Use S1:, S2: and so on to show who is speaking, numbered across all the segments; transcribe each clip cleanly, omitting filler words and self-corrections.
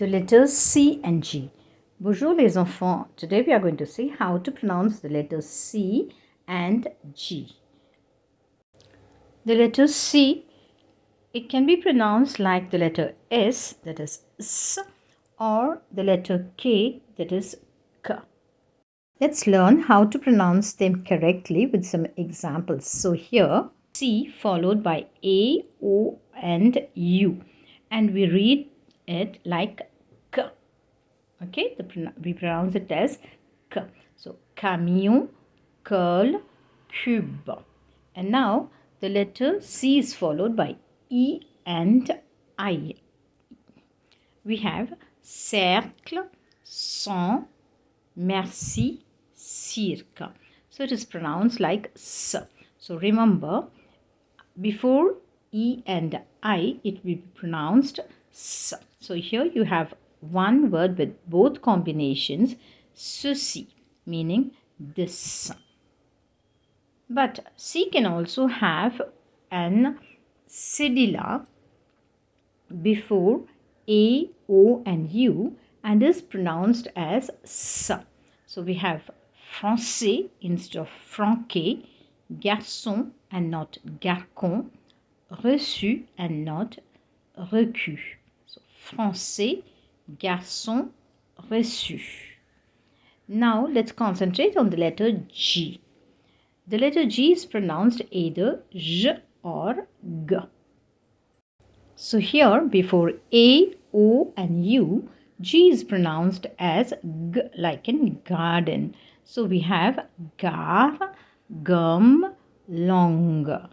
S1: the letters C and G. Bonjour les enfants. Today we are going to see how to pronounce the letters C and G. The letter C, it can be pronounced like the letter S, that is S, or the letter K, that is K. Let's learn how to pronounce them correctly with some examples. So here, C followed by A, O and U, and we read it like K. Okay, we pronounce it as K. So, camion, curl, cube. And now, the letter C is followed by E and I. We have cercle, cent, merci, cirque. So, it is pronounced like S. So, remember, before E and I, it will be pronounced S. So, here you have one word with both combinations, ceci, meaning this. But C can also have an sibilant before A, O and U and is pronounced as S. So we have français instead of franquet, garçon and not garcon, reçu and not reçu. So français, garçon, reçu. Now let's concentrate on the letter G. The letter G is pronounced either J or G. So here before A, O and U, G is pronounced as G like in garden. So we have gare, gomme, langue.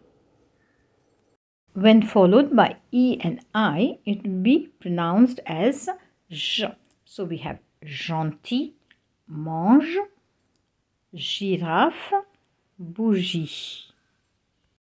S1: When followed by E and I, it will be pronounced as J. So we have gentil, mange, girafe, bougie.